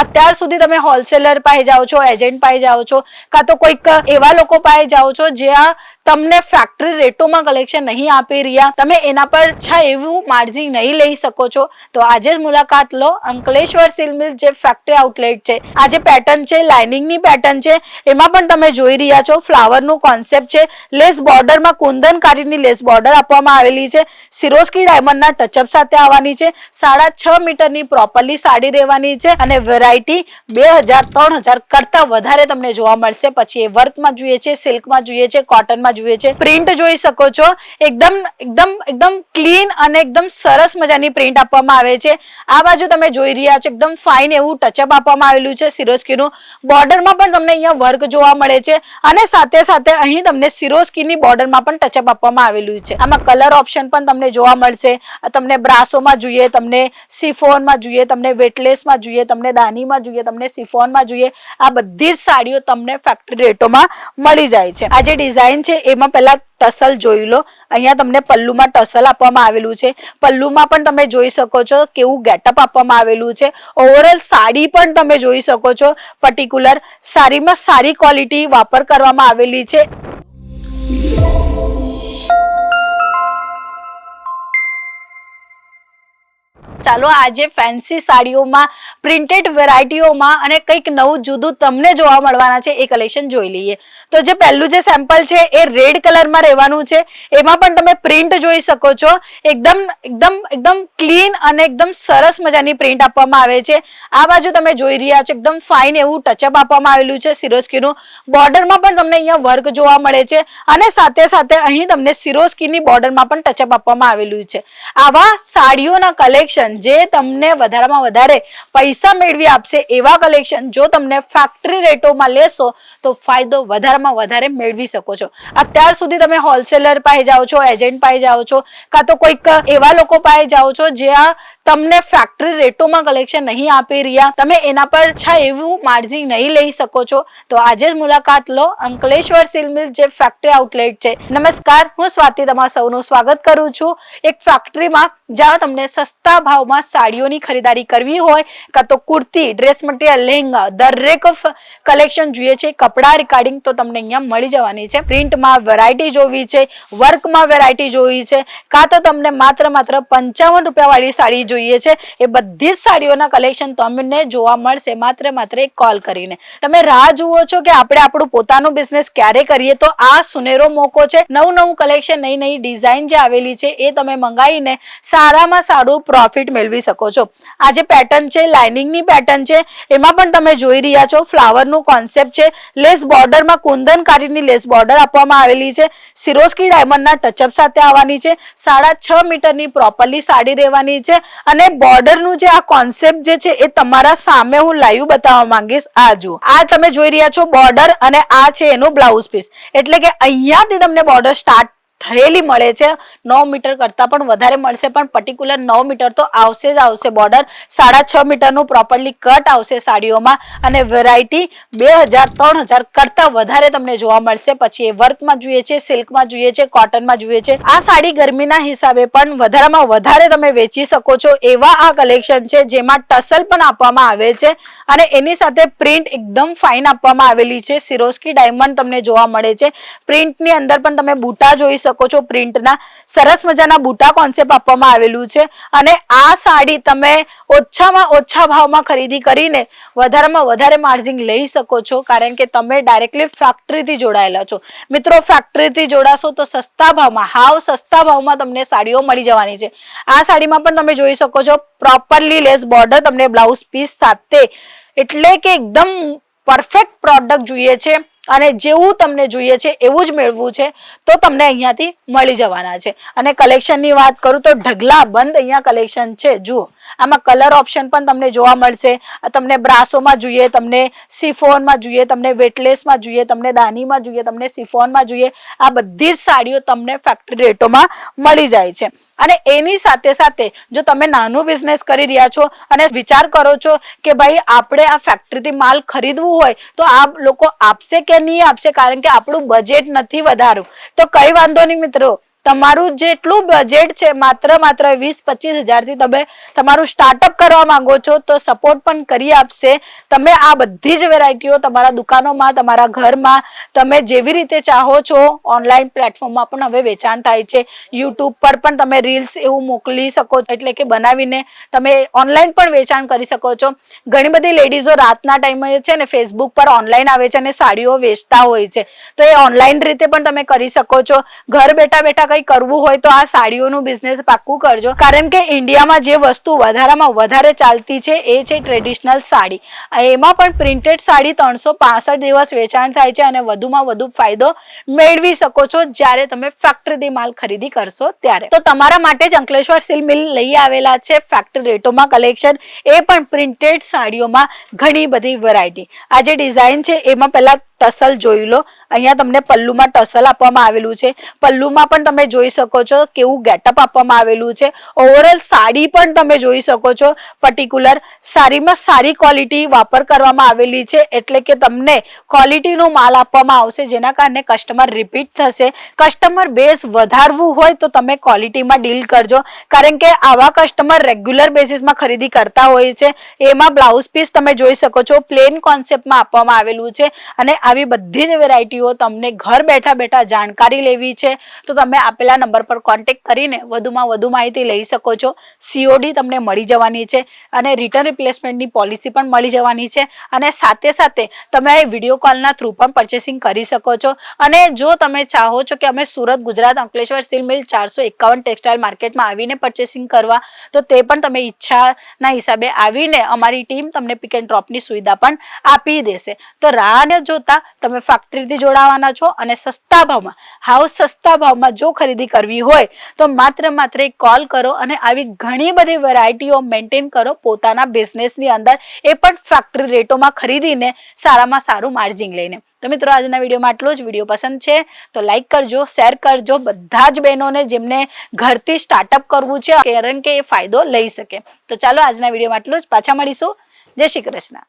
અત્યાર સુધી તમે હોલસેલર પાસે જાઓ છો, એજન્ટ પાસે જાઓ છો, કાં તો કોઈક એવા લોકો પાસે જાઓ છો જ્યાં તમને ફેક્ટરી રેટોમાં કલેક્શન નહીં આપી રહ્યા, તમે એના પર એવું માર્જિન નહીં લઈ શકો છો, તો આજે જ મુલાકાત લો અંકલેશ્વર સિલ્ક મિલ જે ફેક્ટરી આઉટલેટ છે. આ જે પેટર્ન છે લાઇનિંગની પેટર્ન છે, એમાં પણ તમે જોઈ રહ્યા છો ફ્લાવરનું કોન્સેપ્ટ છે. લેસ બોર્ડરમાં કુંદનકારીની લેસ બોર્ડર આપવામાં આવેલી છે. સિરોસ્કી ડાયમંડના ટચઅપ સાથે આવવાની છે. 6.5 મીટરની પ્રોપરલી સાડી રહેવાની છે અને વેરાયટી 2000-3000 કરતા વધારે તમને જોવા મળશે. પછી એ વર્કમાં જોઈએ છે, સિલ્કમાં જોઈએ છે, કોટનમાં જોઈએ છે. પ્રિન્ટ જોઈ શકો છો, એકદમ ક્લીન અને એકદમ સરસ મજાની પ્રિન્ટ આપવામાં આવે છે. આ બાજુ તમે જોઈ રહ્યા છો એકદમ ફાઇન એવું ટચઅપ આપવામાં આવેલું છે સિરોસ્કીનું. બોર્ડરમાં પણ તમને અહીંયા વર્ક જોવા મળે છે અને સાથે સાથે અહીં તમને સિરોસ્કીની બોર્ડરમાં પણ ટચઅપ આપવામાં આવેલું છે. આમાં કલર ઓપ્શન પણ તમને જોવા મળશે. તમને બ્રાસોમાં જોઈએ, તમને સિફોનમાં જોઈએ, તમને વેટલેસમાં જોઈએ, તમને દાનીમાં જોઈએ, તમને સિફોનમાં જોઈએ, આ બધી જ સાડીઓ તમને ફેક્ટરી રેટોમાં મળી જાય છે. આ જે ડિઝાઇન છે એમાં પહેલા ટસલ જોઈ લો. અહીંયા તમને પલ્લુમાં ટસલ આપવામાં આવેલું છે. પલ્લુમાં પણ તમે જોઈ શકો છો કેવું ગેટઅપ આપવામાં આવેલું છે. ઓવરઓલ સાડી પણ તમે જોઈ શકો છો, પર્ટિક્યુલર સાડીમાં સારી ક્વોલિટી વાપર કરવામાં આવેલી છે. ચાલો આજે ફેન્સી સાડીઓમાં પ્રિન્ટેડ વેરાયટીઓમાં અને કંઈક નવું જુદું તમને જોવા મળવાના છે એ કલેક્શન જોઈ લઈએ. તો જે પહેલું જે સેમ્પલ છે એ રેડ કલરમાં રહેવાનું છે. એમાં પણ તમે પ્રિન્ટ જોઈ શકો છો. એકદમ ક્લીન અને એકદમ સરસ મજાની પ્રિન્ટ આપવામાં આવે છે. આ બાજુ તમે જોઈ રહ્યા છો એકદમ ફાઇન એવું ટચઅપ આપવામાં આવેલું છે સિરોસ્કીનું. બોર્ડરમાં પણ તમને અહીંયા વર્ક જોવા મળે છે અને સાથે સાથે અહીં તમને સિરોસ્કીની બોર્ડરમાં પણ ટચઅપ આપવામાં આવેલું છે. આવા સાડીઓના કલેક્શન જે તમને વધારેમાં વધારે પૈસા મેળવી આપશે એવા કલેક્શન જો તમને ફેક્ટરી રેટોમાં લેશો તો ફાયદો વધારેમાં વધારે મેળવી શકો છો. અત્યાર સુધી તમે હોલસેલર પાસે જાઓ છો, એજન્ટ પાસે જાઓ છો, કાં તો કોઈક એવા લોકો પાસે જાઓ છો જ્યાં તમને ફેક્ટરી રેટોમાં કલેક્શન નહીં આપી રહ્યા, તમે એના પર એવું માર્જિન નહીં લઈ શકો છો, તો આજે જ મુલાકાત લો અંકલેશ્વર સિલ્ક મિલ જે ફેક્ટરી આઉટલેટ છે. નમસ્કાર, હું સ્વાતિ તમારા સૌનું સ્વાગત કરું છું એક ફેક્ટરીમાં જ્યાં તમને સસ્તા ભાવમાં સાડીઓની ખરીદારી કરવી હોય, કાં તો કુર્તી, ડ્રેસ મટીરિયલ, લહેંગા, દરેક કલેક્શન જોઈએ છે, કપડા રિગાર્ડિંગ તો તમને અહીંયા મળી જવાની છે. પ્રિન્ટમાં વેરાયટી જોવી છે, વર્કમાં વેરાયટી જોવી છે, કાં તો તમને માત્ર 55 રૂપિયા વાળી સાડી જોઈએ છે, એ બધી જ સાડીઓના કલેક્શન તમને જોવા મળશે માત્ર એક કોલ કરીને. તમે રાહ જુઓ છો કે આપણે આપણું પોતાનું બિઝનેસ ક્યારે કરીએ, તો આ સુનેરો મોકો છે. નવું કલેક્શન, નવી ડિઝાઇન જે આવેલી છે એ તમે મંગાવીને સારામાં સારું પ્રોફિટ મેળવી શકો છો. આ જે પેટર્ન છે લાઇનિંગની પેટર્ન છે, એમાં પણ તમે જોઈ રહ્યા છો ફ્લાવરનું કોન્સેપ્ટ છે. લેસ બોર્ડરમાં કુંદનકારીની લેસ બોર્ડર આપવામાં આવેલી છે. સિરોસ્કી ડાયમંડના ટચઅપ સાથે આવવાની છે. 6.5 મીટરની પ્રોપરલી સાડી રહેવાની છે અને બોર્ડરનું જે આ કોન્સેપ્ટ જે છે એ તમારા સામે હું લાઈવ બતાવવા માંગીશ. આ જુઓ, આ તમે જોઈ રહ્યા છો બોર્ડર અને આ છે એનું બ્લાઉઝ પીસ, એટલે કે અહીંયાથી તમને બોર્ડર સ્ટાર્ટ થયેલી મળે છે. 9 મીટર કરતા પણ વધારે મળશે, પણ પર્ટિક્યુલર 9 મીટર તો આવશે જ આવશે. બોર્ડર 6.5 મીટરનું પ્રોપરલી કટ આવશે સાડીઓમાં અને વેરાયટી 2000-3000 કરતા વધારે તમને જોવા મળશે. પછી એ વર્કમાં જોઈએ છે, સિલ્કમાં જોઈએ છે, કોટનમાં જોઈએ છે. આ સાડી ગરમીના હિસાબે પણ વધારેમાં વધારે તમે વેચી શકો છો એવા આ કલેક્શન છે, જેમાં ટસલ પણ આપવામાં આવે છે અને એની સાથે પ્રિન્ટ એકદમ ફાઇન આપવામાં આવેલી છે. સિરોસ્કી ડાયમંડ તમને જોવા મળે છે. પ્રિન્ટની અંદર પણ તમે બૂટા જોઈ શકો છો. પ્રિન્ટના સરસ મજાના બૂટા કોન્સેપ્ટ આપવામાં આવેલું છે અને આ સાડી તમે ઓછામાં ઓછા ભાવમાં ખરીદી કરીને વધારેમાં વધારે માર્જિન લઈ શકો છો, કારણ કે તમે ડાયરેક્ટલી ફેક્ટરીથી જોડાયેલા છો. મિત્રો, ફેક્ટરીથી જોડાશો તો સસ્તા ભાવમાં, હાવ સસ્તા ભાવમાં તમને સાડીઓ મળી જવાની છે. આ સાડીમાં પણ તમે જોઈ શકો છો પ્રોપરલી લેસ બોર્ડર તમને બ્લાઉઝ પીસ સાથે, એટલે કે એકદમ પરફેક્ટ પ્રોડક્ટ જોઈએ છે અને જેવું તમને જોઈએ છે એવું જ મેળવવું છે તો તમને અહીંયાથી મળી જવાના છે. અને કલેક્શનની વાત કરું તો ઢગલા બંધ અહીંયા કલેક્શન છે. જુઓ, આમાં કલર ઓપ્શન પણ તમને જોવા મળશે. તમને બ્રાસોમાં જોઈએ, તમને સિફોનમાં જોઈએ, તમને વેટલેસમાં જોઈએ, તમને દાનીમાં જોઈએ, તમને સિફોનમાં જોઈએ, આ બધી જ સાડીઓ તમને ફેક્ટરી રેટોમાં મળી જાય છે. અને એની સાથે સાથે જો તમે નાનું બિઝનેસ કરી રહ્યા છો અને વિચાર કરો છો કે ભાઈ આપણે આ ફેક્ટરીથી માલ ખરીદવું હોય તો આ લોકો આપશે કે નહીં આપશે, કારણ કે આપણું બજેટ નથી વધારું, તો કઈ વાંધો નહીં મિત્રો, તમારું જેટલું બજેટ છે માત્ર 20-25 હજારથી તમે તમારું સ્ટાર્ટઅપ કરવા માંગો છો તો સપોર્ટ પણ કરી આપશે. તમે આ બધી જ વેરાયટીઓ તમારા દુકાનોમાં, તમારા ઘરમાં તમે જેવી રીતે ચાહો છો ઓનલાઈન પ્લેટફોર્મમાં પણ હવે વેચાણ થાય છે. યુટ્યુબ પર પણ તમે રીલ્સ એવું મોકલી શકો છો, એટલે કે બનાવીને તમે ઓનલાઈન પણ વેચાણ કરી શકો છો. ઘણી બધી લેડીઝો રાતના ટાઈમે છે ને ફેસબુક પર ઓનલાઈન આવે છે અને સાડીઓ વેચતા હોય છે, તો એ ઓનલાઈન રીતે પણ તમે કરી શકો છો. ઘર બેઠા બેઠા કંઈ કરવું હોય તો આ સાડીઓનું બિઝનેસ પાક્કું કરજો, કારણ કે ઇન્ડિયામાં જે વસ્તુ વધારામાં વધારે ચાલતી છે એ છે ટ્રેડિશનલ સાડી. એમાં પણ પ્રિન્ટેડ સાડી 365 દિવસ વેચાણ થાય છે અને વધુમાં વધુ ફાયદો મેળવી શકો છો જ્યારે તમે ફેક્ટરીથી માલ ખરીદી કરશો ત્યારે. તો તમારા માટે જ અંકલેશ્વર સિલ્ક મિલ લઈ આવેલા છે ફેક્ટરી રેટોમાં કલેક્શન, એ પણ પ્રિન્ટેડ સાડીઓમાં ઘણી બધી વેરાયટી. આ જે ડિઝાઇન છે એમાં પહેલા ટસલ જોઈ લો. અહીંયા તમને પલ્લુમાં ટસલ આપવામાં આવેલું છે. પલ્લુમાં પણ તમે જોઈ શકો છો કેવું ગેટઅપ આપવામાં આવેલું છે. ઓવરઓલ સાડી પણ તમે જોઈ શકો છો. પર્ટિક્યુલર સાડીમાં સારી ક્વોલિટી વાપર કરવામાં આવેલી છે, એટલે કે તમને ક્વોલિટીનો માલ આપવામાં આવશે જેના કારણે કસ્ટમર રિપીટ થશે. કસ્ટમર બેઝ વધારવું હોય તો તમે ક્વોલિટીમાં ડીલ કરજો, કારણ કે આવા કસ્ટમર રેગ્યુલર બેસિસમાં ખરીદી કરતા હોય છે. એમાં બ્લાઉઝ પીસ તમે જોઈ શકો છો પ્લેન કોન્સેપ્ટમાં આપવામાં આવેલું છે અને આવી બધી જ વેરાયટીઓ તમને ઘર બેઠા બેઠા જાણકારી લેવી છે તો તમે આપેલા નંબર પર કોન્ટેક્ટ કરીને વધુમાં વધુ માહિતી લઈ શકો છો. COD તમને મળી જવાની છે અને રિટર્ન રિપ્લેસમેન્ટની પોલિસી પણ મળી જવાની છે, અને સાથે સાથે તમે વિડીયો કોલના થ્રુ પણ પરચેસિંગ કરી શકો છો. અને જો તમે ચાહો છો કે અમે સુરત, ગુજરાત, અંકલેશ્વર સિલ્ક મિલ 451 ટેક્સટાઇલ માર્કેટમાં આવીને પરચેસિંગ કરવા, તો તે પણ તમે ઈચ્છાના હિસાબે આવીને અમારી ટીમ તમને પિક એન્ડ ડ્રોપની સુવિધા પણ આપી દેશે. તો રાહ ન જોતા તમે ફેક્ટરીથી જોડાવાના છો અને સસ્તા ભાવમાં, હાવ સસ્તા ભાવમાં જો ખરીદી કરવી હોય તો માત્ર એક કોલ કરો અને આવી ઘણી બધી વેરાયટીઓ મેન્ટેન કરો પોતાના બિઝનેસની અંદર, એ પણ ફેક્ટરી રેટોમાં ખરીદીને સારામાં સારું માર્જિન લઈને. તો મિત્રો આજના વિડીયોમાં આટલું જ. વિડીયો પસંદ છે તો લાઈક કરજો, શેર કરજો બધા જ બહેનોને જેમને ઘરથી સ્ટાર્ટઅપ કરવું છે, કારણ કે એ ફાયદો લઈ શકે. તો ચાલો આજના વિડીયોમાં આટલું જ. પાછા મળીશું. જય શ્રી કૃષ્ણ.